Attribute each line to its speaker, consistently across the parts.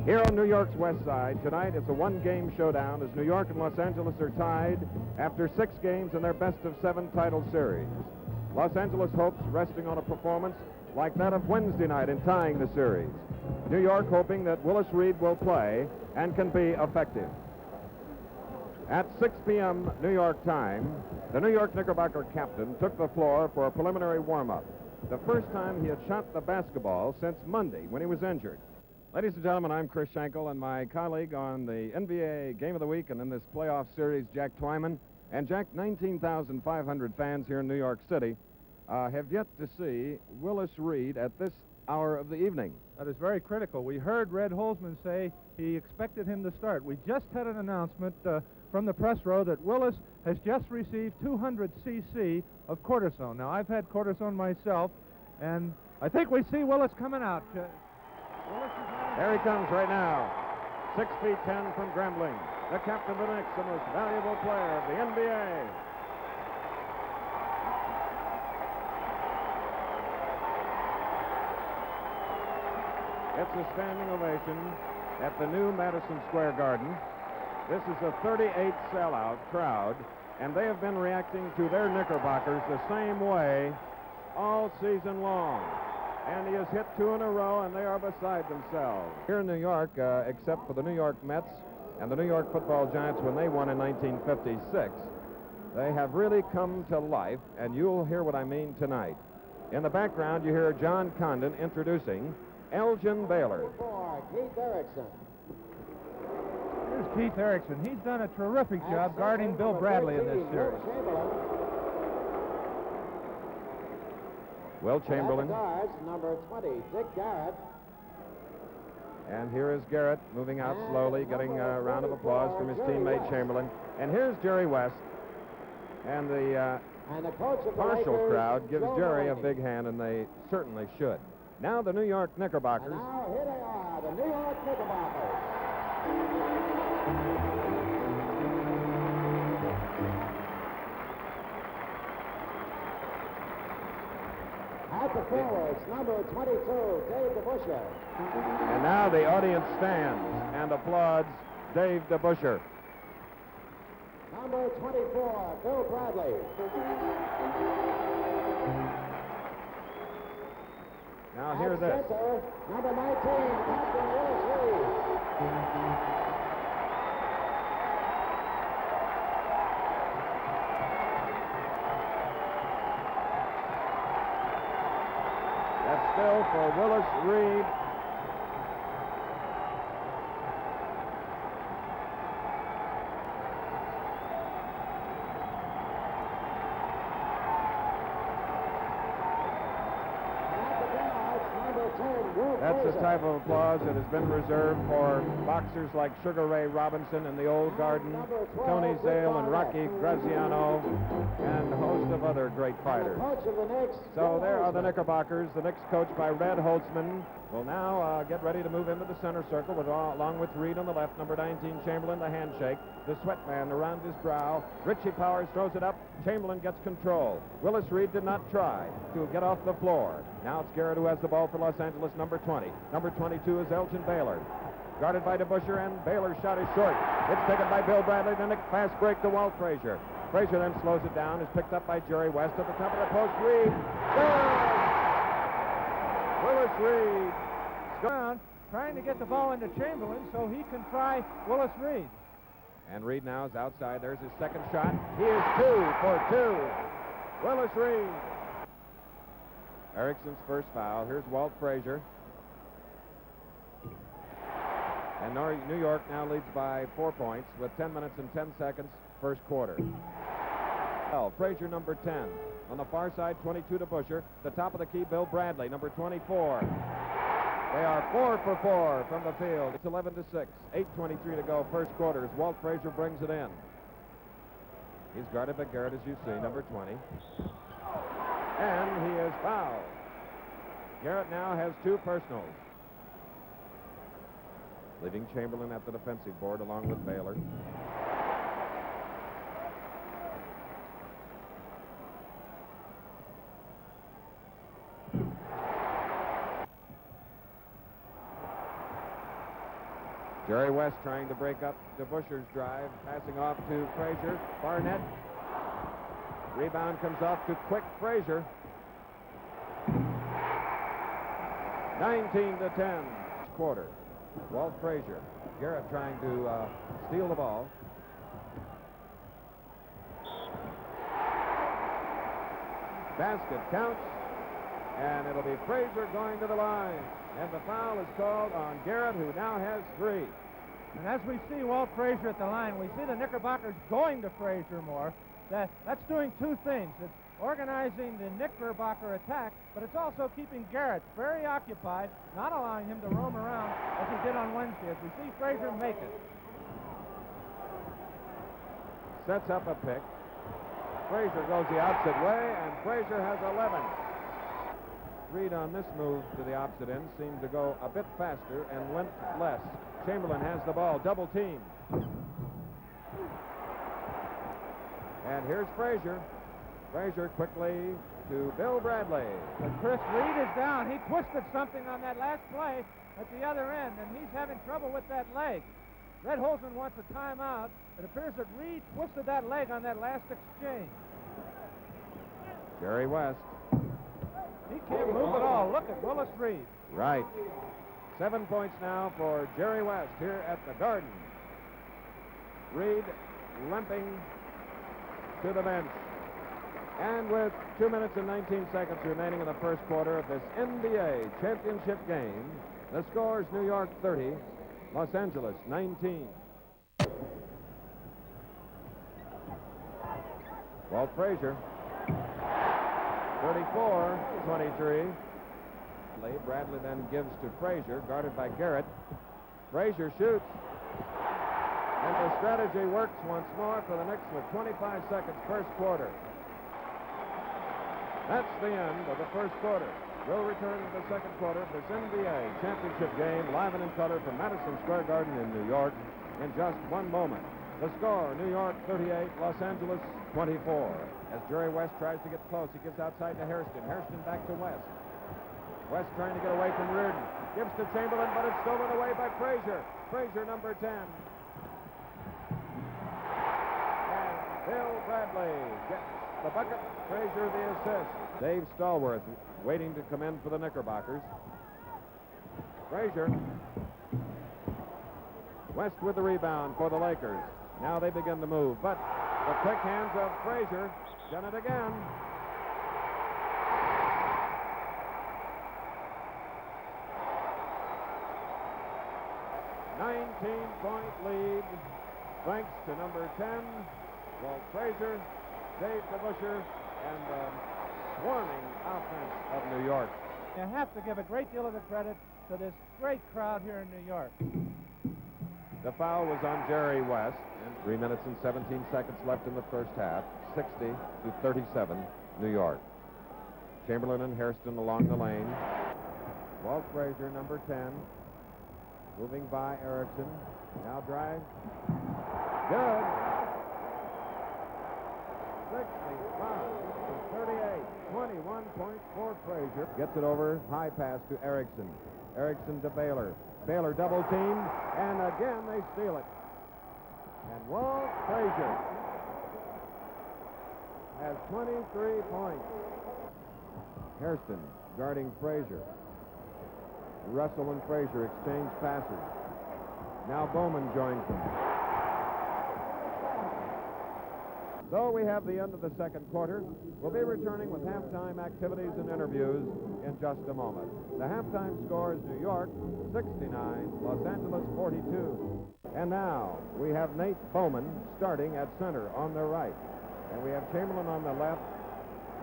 Speaker 1: Here on New York's West Side, tonight it's a one-game showdown as New York and Los Angeles are tied after 6 games in their best-of-7 title series. Los Angeles hopes resting on a performance like that of Wednesday night in tying the series. New York hoping that Willis Reed will play and can be effective. At 6 p.m. New York time, the New York Knickerbocker captain took the floor for a preliminary warm-up. The first time he had shot the basketball since Monday when he was injured. Ladies and gentlemen, I'm Chris Schenkel, and my colleague on the NBA Game of the Week and in this playoff series, Jack Twyman. And Jack, 19,500 fans here in New York City have yet to see Willis Reed at this hour of the evening.
Speaker 2: That is very critical. We heard Red Holzman say he expected him to start. We just had an announcement from the press row that Willis has just received 200 cc of cortisone. Now, I've had cortisone myself, and I think we see Willis coming out.
Speaker 1: There he comes right now. 6 feet 10 from Grambling. The captain of the Knicks, the most valuable player of the NBA. It's a standing ovation at the new Madison Square Garden. This is a 38 sellout crowd, and they have been reacting to their Knickerbockers the same way all season long. And he has hit 2 in a row, and they are beside themselves. Here in New York, except for the New York Mets and the New York Football Giants when they won in 1956, they have really come to life, and you'll hear what I mean tonight. In the background, you hear John Condon introducing Elgin Baylor.
Speaker 3: Keith Erickson.
Speaker 2: Here's Keith Erickson. He's done a terrific job guarding Bill Bradley in this series.
Speaker 1: Will Chamberlain.
Speaker 3: Guards, number 20, Dick Garrett.
Speaker 1: And here is Garrett moving out slowly, getting a round of applause from his teammate Chamberlain. And here's Jerry West. And the partial crowd gives Jerry a big hand, and they certainly should. Now the New York Knickerbockers.
Speaker 3: And now here they are, the New York Knickerbockers. At the forwards, number 22, Dave DeBusschere.
Speaker 1: And now the audience stands and applauds Dave DeBusschere.
Speaker 3: Number 24, Bill Bradley.
Speaker 1: Now hear this.
Speaker 3: Center, number 19, Captain Willis Reed.
Speaker 1: That's still for Willis Reed. That's the type of applause that has been reserved for boxers like Sugar Ray Robinson in the old garden, Tony Zale and Rocky Graziano, and a host of other great fighters. So there are the Knickerbockers. The Knicks, coached by Red Holzman, will now get ready to move into the center circle along with Reed on the left, number 19, Chamberlain, the handshake, the sweat band around his brow. Richie Powers throws it up. Chamberlain gets control. Willis Reed did not try to get off the floor. Now it's Garrett who has the ball for Los Angeles, number 20. Number 22 is Elgin Baylor. Guarded by DeBusschere, and Baylor's shot is short. It's taken by Bill Bradley, then a fast break to Walt Frazier. Frazier then slows it down, is picked up by Jerry West at the top of the post. Reed scores! Willis Reed
Speaker 2: Scores, trying to get the ball into Chamberlain so he can try Willis Reed.
Speaker 1: And Reed now is outside. There's his second shot. He is 2 for 2. Willis Reed. Erickson's first foul. Here's Walt Frazier. And New York now leads by 4 points with 10 minutes and 10 seconds first quarter. Frazier, number 10. On the far side, 22 to DeBusschere. The top of the key, Bill Bradley, number 24. They are 4 for 4 from the field. It's 11 to 6. 8:23 to go first quarter as Walt Frazier brings it in. He's guarded by Garrett, as you see, number 20. And he is fouled. Garrett now has 2 personals, leaving Chamberlain at the defensive board along with Baylor. Jerry West trying to break up DeBuscher's drive, passing off to Frazier. Barnett. Rebound comes off to quick Frazier. 19-10 quarter. Walt Frazier. Garrett trying to steal the ball. Basket counts, and it'll be Frazier going to the line. And the foul is called on Garrett, who now has 3.
Speaker 2: And as we see Walt Frazier at the line, we see the Knickerbockers going to Frazier more. That's doing 2 things. It's organizing the Knickerbocker attack, but it's also keeping Garrett very occupied, not allowing him to roam around as he did on Wednesday, as we see Frazier make it.
Speaker 1: Sets up a pick. Frazier goes the opposite way, and Frazier has 11. Reed on this move to the opposite end seemed to go a bit faster and length less. Chamberlain has the ball, double team. And here's Frazier. Frazier quickly to Bill Bradley.
Speaker 2: But Chris, Reed is down. He twisted something on that last play at the other end, and he's having trouble with that leg. Red Holzman wants a timeout. It appears that Reed twisted that leg on that last exchange.
Speaker 1: Jerry West.
Speaker 2: He can't move at all. Look at Willis Reed.
Speaker 1: Right. 7 points now for Jerry West here at the Garden. Reed limping to the bench. And with 2 minutes and 19 seconds remaining in the first quarter of this NBA championship game, the score is New York 30, Los Angeles 19. Walt Frazier. 34-23. Bradley then gives to Frazier, guarded by Garrett. Frazier shoots. And the strategy works once more for the Knicks with 25 seconds first quarter. That's the end of the first quarter. We'll return to the second quarter of this NBA championship game, live and in color from Madison Square Garden in New York in just one moment. The score, New York 38, Los Angeles 24. As Jerry West tries to get close, he gives outside to Hairston. Hairston back to West. West trying to get away from Reardon. Gives to Chamberlain, but it's stolen away by Frazier. Frazier, number 10. And Bill Bradley gets the bucket. Frazier the assist. Dave Stallworth waiting to come in for the Knickerbockers. Frazier. West with the rebound for the Lakers. Now they begin to move, but the quick hands of Frazier done it again. $19-point lead, thanks to number 10, Walt Frazier, Dave DeBuscher, and the swarming offense of New York.
Speaker 2: You have to give a great deal of the credit to this great crowd here in New York.
Speaker 1: The foul was on Jerry West, and 3 minutes and 17 seconds left in the first half. 60-37, New York. Chamberlain and Hairston along the lane. Walt Frazier, number 10, moving by Erickson. Now drives. Good. 65-38. 21 points for Frazier. Gets it over. High pass to Erickson. Erickson to Baylor. Baylor double teamed, and again they steal it. And Walt Frazier has 23 points. Hairston guarding Frazier. Russell and Frazier exchange passes. Now Bowman joins them. So we have the end of the second quarter. We'll be returning with halftime activities and interviews in just a moment. The halftime score is New York 69, Los Angeles 42. And now we have Nate Bowman starting at center on the right. And we have Chamberlain on the left.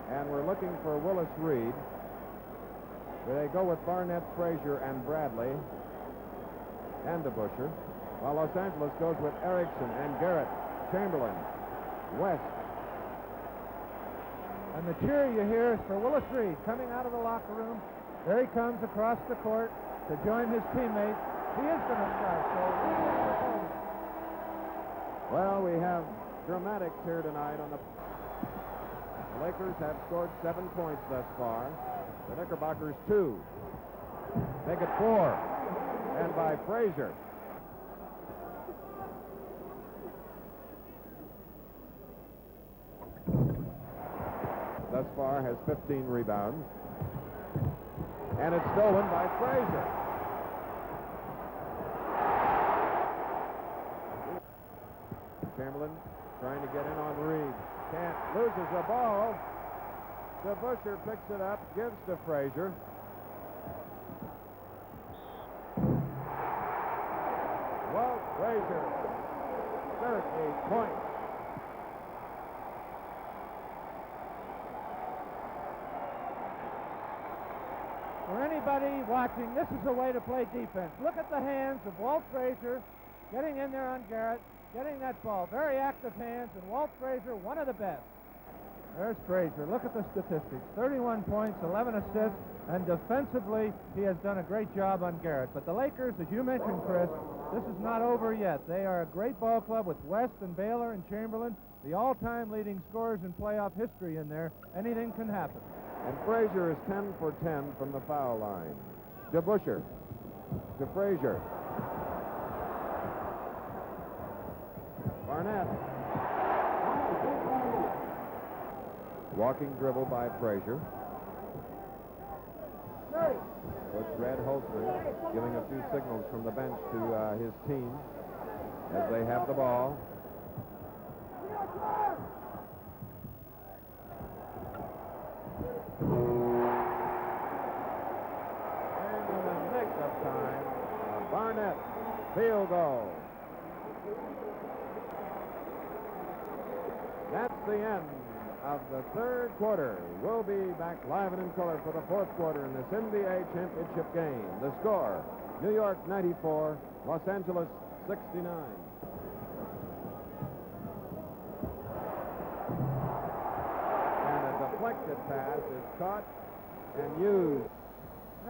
Speaker 1: And we're looking for Willis Reed. They go with Barnett, Frazier, and Bradley, and DeBuscher. While Los Angeles goes with Erickson and Garrett, Chamberlain, West.
Speaker 2: And the cheer you hear is for Willis Reed coming out of the locker room. There he comes across the court to join his teammates. He is going to start.
Speaker 1: Well, we have dramatics here tonight on the Lakers have scored 7 points thus far. The Knickerbockers 2. Make it 4. And by Frazier. thus far has 15 rebounds. And it's stolen by Frazier. Chamberlain trying to get in on Reed. Can't. Loses the ball. DeBusschere picks it up, gives to Frazier. Walt Frazier, 30 points.
Speaker 2: For anybody watching, this is a way to play defense. Look at the hands of Walt Frazier getting in there on Garrett, getting that ball. Very active hands, and Walt Frazier, one of the best. There's Frazier. Look at the statistics. 31 points, 11 assists, and defensively, he has done a great job on Garrett. But the Lakers, as you mentioned, Chris, this is not over yet. They are a great ball club with West and Baylor and Chamberlain, the all-time leading scorers in playoff history in there. Anything can happen.
Speaker 1: And Frazier is 10 for 10 from the foul line. DeBusschere to Frazier. Barnett. Walking dribble by Frazier. Coach Red Holtzman giving a few signals from the bench to his team as they have the ball. And in the nick of time, a Barnett field goal. That's the end of the third quarter. We'll be back live and in color for the fourth quarter in this NBA championship game. The score, New York 94, Los Angeles 69. And a deflected pass is caught and used.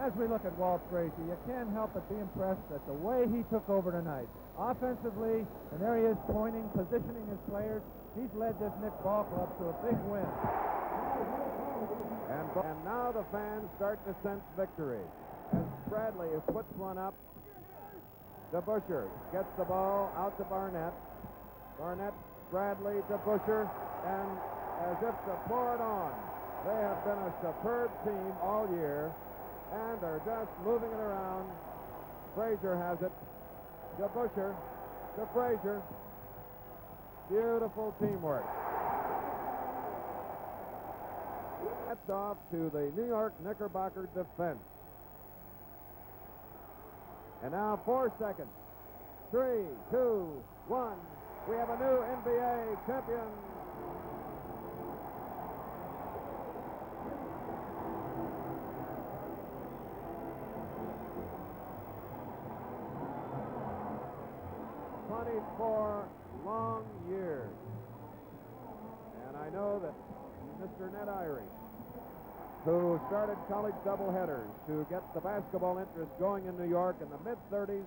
Speaker 2: As we look at Walt Frazier, you can't help but be impressed at the way he took over tonight. Offensively, and there he is pointing, positioning his players. He's led this Knicks ball club to a big win.
Speaker 1: And now the fans start to sense victory as Bradley puts one up. DeBusschere gets the ball out to Barnett. Barnett, Bradley, DeBusschere, and as if to pour it on, they have been a superb team all year and are just moving it around. Frazier has it. DeBusschere to Frazier. Beautiful teamwork. That's off to the New York Knickerbocker defense. And now 4 seconds. 3, 2, 1. We have a new NBA champion. For long years. And I know that Mr. Ned Irie, who started college doubleheaders to get the basketball interest going in New York in the mid-30s,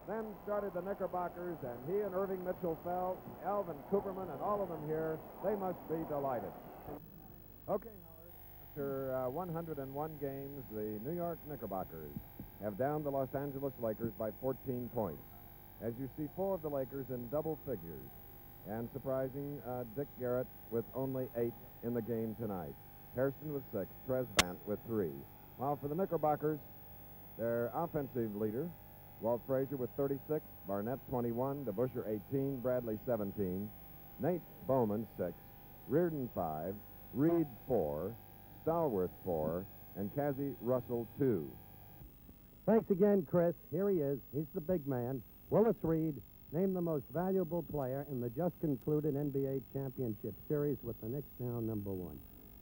Speaker 1: then started the Knickerbockers, and he and Irving Mitchell Fell, Alvin Cooperman, and all of them here, they must be delighted. Okay, Howard, after 101 games, the New York Knickerbockers have downed the Los Angeles Lakers by 14 points. As you see, 4 of the Lakers in double figures. And surprising, Dick Garrett with only 8 in the game tonight. Hairston with 6, Trez Bant with 3. While for the Knickerbockers, their offensive leader, Walt Frazier with 36, Barnett 21, DeBusschere 18, Bradley 17, Nate Bowman 6, Reardon 5, Reed 4, Stallworth 4, and Cassie Russell 2.
Speaker 3: Thanks again, Chris. Here he is. He's the big man. Willis Reed, named the most valuable player in the just concluded NBA championship series with the Knicks now #1.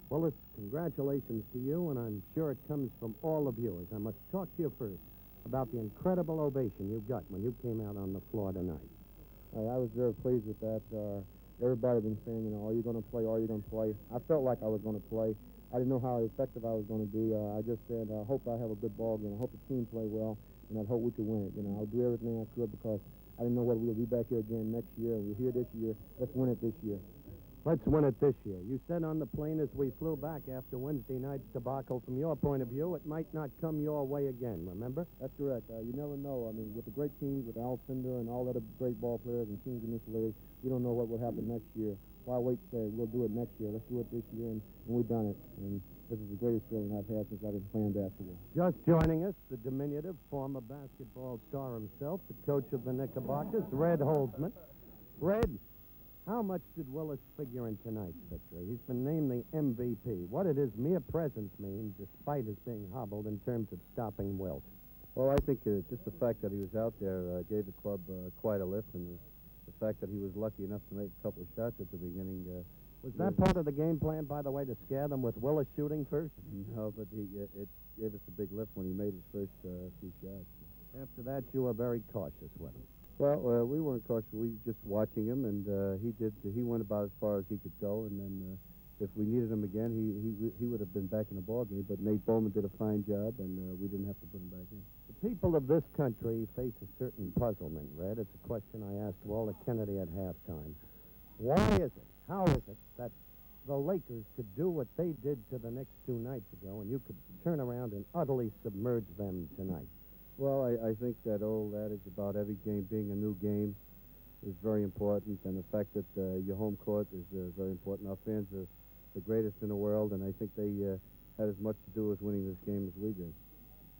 Speaker 3: Willis, congratulations to you, and I'm sure it comes from all of you, as I must talk to you first about the incredible ovation you got when you came out on the floor tonight.
Speaker 4: I was very pleased with that. Everybody been saying, are you going to play? Are you going to play? I felt like I was going to play. I didn't know how effective I was going to be. I just said, I hope I have a good ball game. I hope the team play well. And I hope we could win it. I'll do everything I could because I didn't know whether we'll be back here again next year. We're here this year. Let's win it this year.
Speaker 3: Let's win it this year. You said on the plane as we flew back after Wednesday night's debacle, from your point of view, it might not come your way again, remember?
Speaker 4: That's correct. You never know. With the great teams, with Alcindor and all other great ball players and teams in this league, we don't know what will happen next year. why wait? We'll do it next year. Let's do it this year, and we've done it. And this is the greatest feeling I've had since I've been playing basketball.
Speaker 3: Just joining us, the diminutive former basketball star himself, the coach of the Knickerbockers, Red Holzman. Red, how much did Willis figure in tonight's victory? He's been named the MVP. What did his mere presence mean, despite his being hobbled, in terms of stopping Wilt?
Speaker 5: Well, I think just the fact that he was out there gave the club quite a lift, and the fact that he was lucky enough to make a couple of shots at the beginning.
Speaker 3: Was that part of the game plan, by the way, to scare them with Willis shooting first?
Speaker 5: No, but it gave us a big lift when he made his first few shots.
Speaker 3: After that, you were very cautious with him.
Speaker 5: Well, we weren't cautious. We were just watching him, and he went about as far as he could go, and then if we needed him again, he would have been back in the ball game. But Nate Bowman did a fine job, and we didn't have to put him back in.
Speaker 3: The people of this country face a certain puzzlement, Red. It's a question I asked Walter Kennedy at halftime. Why is it, how is it, that the Lakers could do what they did to the Knicks 2 nights ago, and you could turn around and utterly submerge them tonight?
Speaker 5: Well, I think that old adage about every game being a new game is very important, and the fact that your home court is very important. Our fans are the greatest in the world, and I think they had as much to do with winning this game as we did.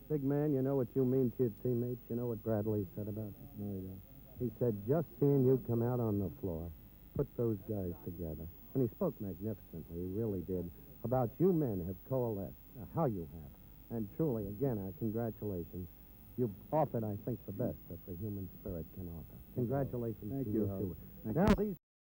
Speaker 3: Big man, you know what you mean to your teammates? You know what Bradley said about you?
Speaker 5: No, you don't.
Speaker 3: He said, just seeing you come out on the floor, put those guys together. And he spoke magnificently, he really did, about you men have coalesced, how you have. And truly, again, congratulations. You've offered, I think, the best that the human spirit can offer. Congratulations
Speaker 5: Thank
Speaker 3: to
Speaker 5: you,
Speaker 3: you,
Speaker 5: Howard.
Speaker 3: too.
Speaker 5: Thank
Speaker 3: Now,
Speaker 5: you.
Speaker 3: these